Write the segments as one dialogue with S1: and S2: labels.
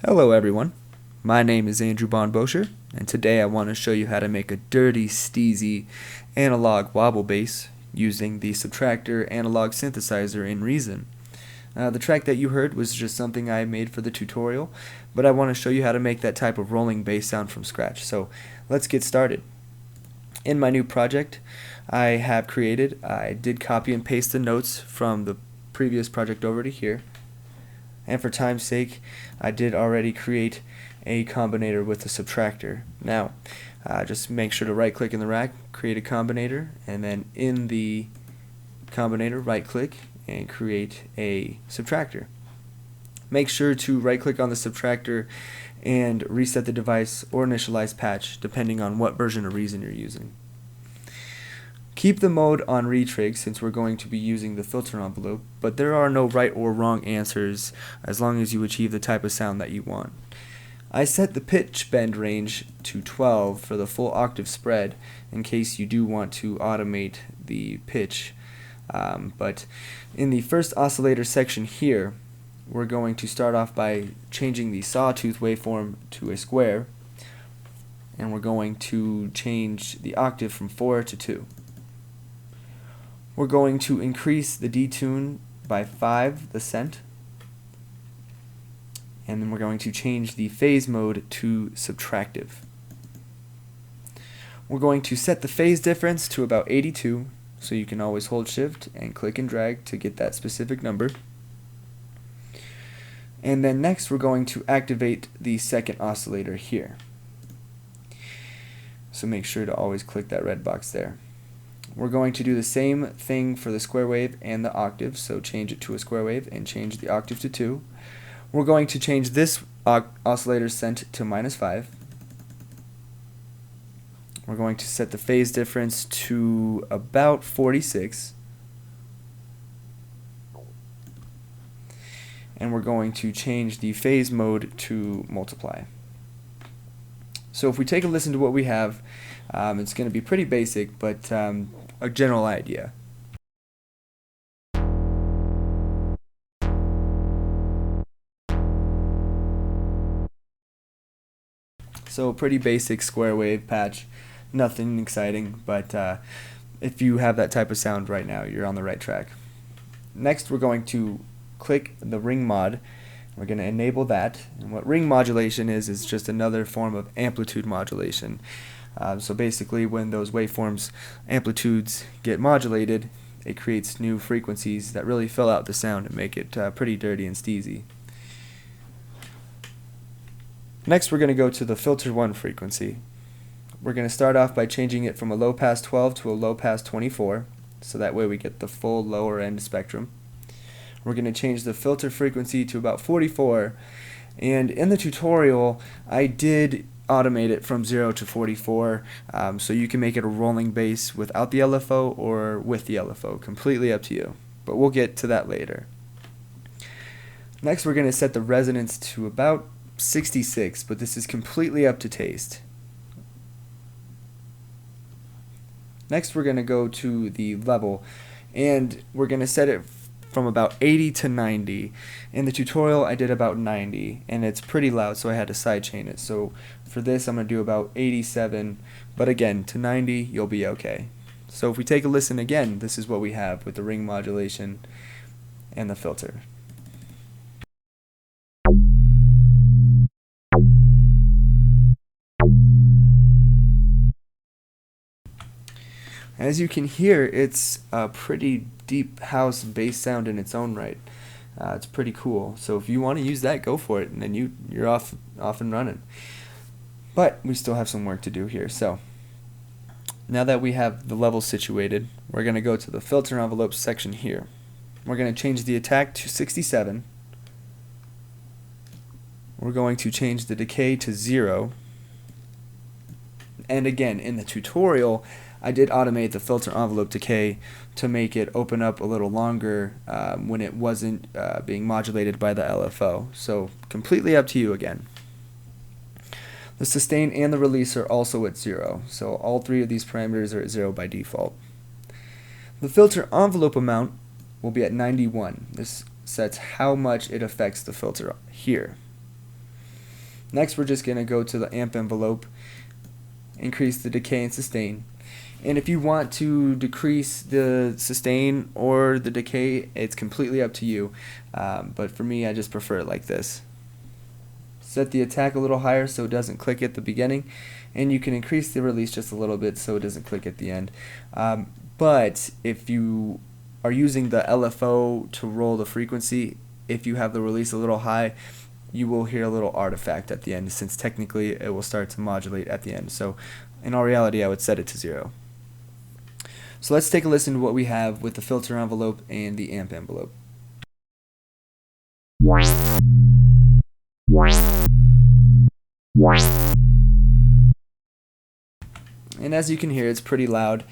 S1: Hello everyone, my name is Andrew Bosher, and today I want to show you how to make a dirty, steezy analog wobble bass using the subtractor analog synthesizer in Reason. The track that you heard was just something I made for the tutorial, but I want to show you how to make that type of rolling bass sound from scratch. So let's get started. In my new project I did copy and paste the notes from the previous project over to here. And for time's sake, I did already create a combinator with a subtractor. Now, just make sure to right click in the rack, create a combinator, and then in the combinator, right click and create a subtractor. Make sure to right click on the subtractor and reset the device or initialize patch depending on what version of Reason you're using. Keep the mode on retrig since we're going to be using the filter envelope, but there are no right or wrong answers as long as you achieve the type of sound that you want. I set the pitch bend range to 12 for the full octave spread in case you do want to automate the pitch. But in the first oscillator section here, we're going to start off by changing the sawtooth waveform to a square, and we're going to change the octave from 4 to 2. We're going to increase the detune by 5 the cent, and then we're going to change the phase mode to subtractive. We're going to set the phase difference to about 82, so you can always hold shift and click and drag to get that specific number. And then next we're going to activate the second oscillator here. So make sure to always click that red box there. We're going to do the same thing for the square wave and the octave, so change it to a square wave and change the octave to 2. We're going to change this oscillator cent to -5. We're going to set the phase difference to about 46. And we're going to change the phase mode to multiply. So if we take a listen to what we have, it's going to be pretty basic, but a general idea. So a pretty basic square wave patch, nothing exciting, but if you have that type of sound right now, you're on the right track. Next we're going to click the ring mod. We're going to enable that, and what ring modulation is just another form of amplitude modulation. So basically when those waveforms amplitudes get modulated, it creates new frequencies that really fill out the sound and make it pretty dirty and steezy. Next we're going to go to the filter 1 frequency. We're going to start off by changing it from a low pass 12 to a low pass 24, so that way we get the full lower end spectrum. We're going to change the filter frequency to about 44, and in the tutorial I did automate it from 0 to 44, so you can make it a rolling bass without the LFO or with the LFO, completely up to you, but we'll get to that later. Next we're going to set the resonance to about 66, but this is completely up to taste. Next we're going to go to the level, and we're going to set it from about 80 to 90. In the tutorial I did about 90, and it's pretty loud, so I had to sidechain it. So for this I'm going to do about 87, but again, to 90 you'll be okay. So if we take a listen again, this is what we have with the ring modulation and the filter. As you can hear, it's a pretty deep house bass sound in its own right. It's pretty cool. So if you want to use that, go for it, and then you're off and running. But we still have some work to do here. So now that we have the levels situated, we're going to go to the filter envelope section here. We're going to change the attack to 67. We're going to change the decay to 0. And again, in the tutorial I did automate the filter envelope decay to make it open up a little longer when it wasn't being modulated by the LFO. So completely up to you again. The sustain and the release are also at 0, so all three of these parameters are at 0 by default. The filter envelope amount will be at 91. This sets how much it affects the filter here. Next, we're just going to go to the amp envelope, increase the decay and sustain. And if you want to decrease the sustain or the decay, it's completely up to you. But for me, I just prefer it like this. Set the attack a little higher so it doesn't click at the beginning, and you can increase the release just a little bit so it doesn't click at the end. But if you are using the LFO to roll the frequency, if you have the release a little high, you will hear a little artifact at the end, since technically it will start to modulate at the end. So in all reality, I would set it to 0. So let's take a listen to what we have with the filter envelope and the amp envelope. And as you can hear, it's pretty loud,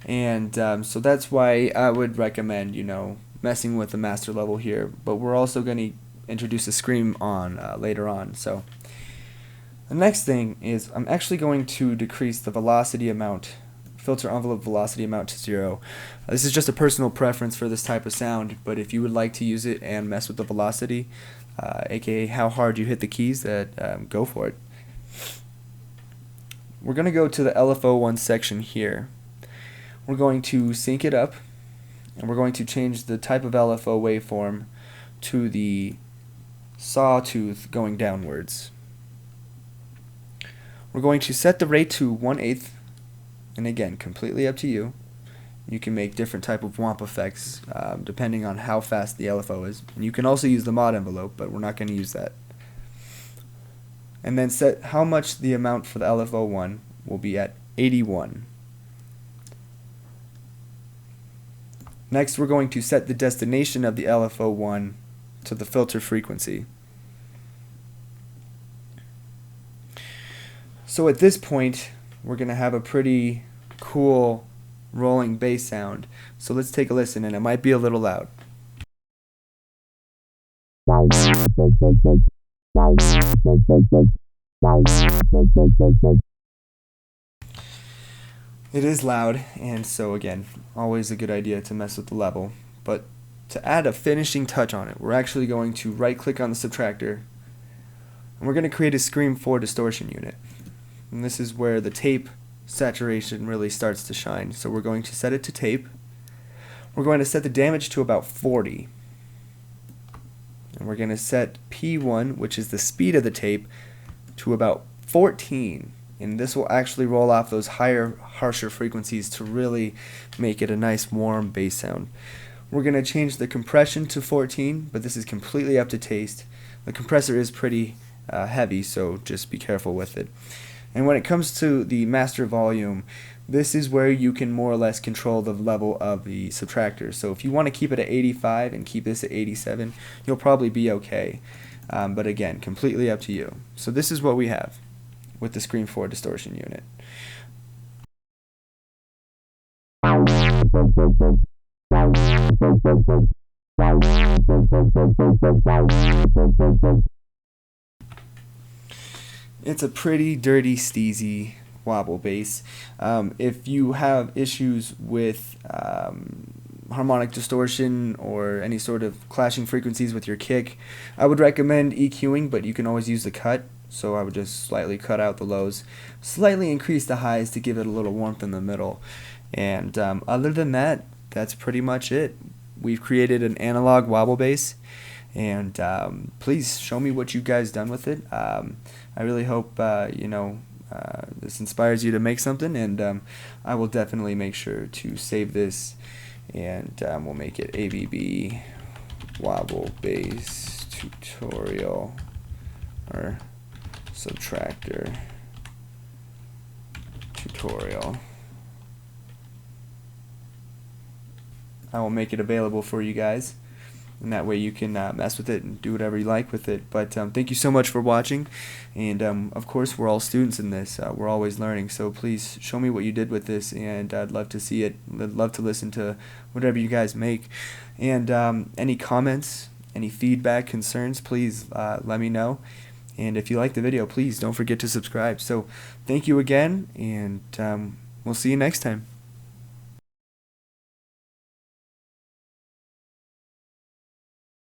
S1: and so that's why I would recommend, messing with the master level here. But we're also going to introduce a scream on later on. So the next thing is I'm actually going to decrease the velocity amount, filter envelope velocity amount, to 0. This is just a personal preference for this type of sound, but if you would like to use it and mess with the velocity, aka how hard you hit the keys, go for it. We're going to go to the LFO1 section here. We're going to sync it up, and we're going to change the type of LFO waveform to the sawtooth going downwards. We're going to set the rate to 1/8, and again, completely up to you. You can make different type of womp effects depending on how fast the LFO is. And you can also use the mod envelope, but we're not going to use that. And then set how much the amount for the LFO1 will be at 81. Next, we're going to set the destination of the LFO1 to the filter frequency. So at this point, we're going to have a pretty cool rolling bass sound. So let's take a listen, and it might be a little loud. It is loud, and so again, always a good idea to mess with the level. But to add a finishing touch on it, we're actually going to right click on the subtractor, and we're going to create a Scream 4 distortion unit. And this is where the tape saturation really starts to shine. So we're going to set it to tape. We're going to set the damage to about 40. And we're going to set P1, which is the speed of the tape, to about 14. And this will actually roll off those higher, harsher frequencies to really make it a nice warm bass sound. We're going to change the compression to 14, but this is completely up to taste. The compressor is pretty heavy, so just be careful with it. And when it comes to the master volume, this is where you can more or less control the level of the subtractor. So if you want to keep it at 85 and keep this at 87, you'll probably be okay. But again, completely up to you. So this is what we have with the Scream 4 distortion unit. It's a pretty dirty, steezy wobble bass. If you have issues with harmonic distortion or any sort of clashing frequencies with your kick, I would recommend EQing, but you can always use the cut. So I would just slightly cut out the lows, slightly increase the highs to give it a little warmth in the middle. And other than that, that's pretty much it. We've created an analog wobble bass, and please show me what you guys done with it. I really hope this inspires you to make something, and I will definitely make sure to save this, and we'll make it ABB wobble bass tutorial or subtractor tutorial. I will make it available for you guys, and that way you can mess with it and do whatever you like with it. But thank you so much for watching, and of course we're all students in this. We're always learning, so please show me what you did with this, and I'd love to see it. I'd love to listen to whatever you guys make. And any comments, any feedback, concerns, please let me know. And if you like the video, please don't forget to subscribe. So thank you again, and we'll see you next time.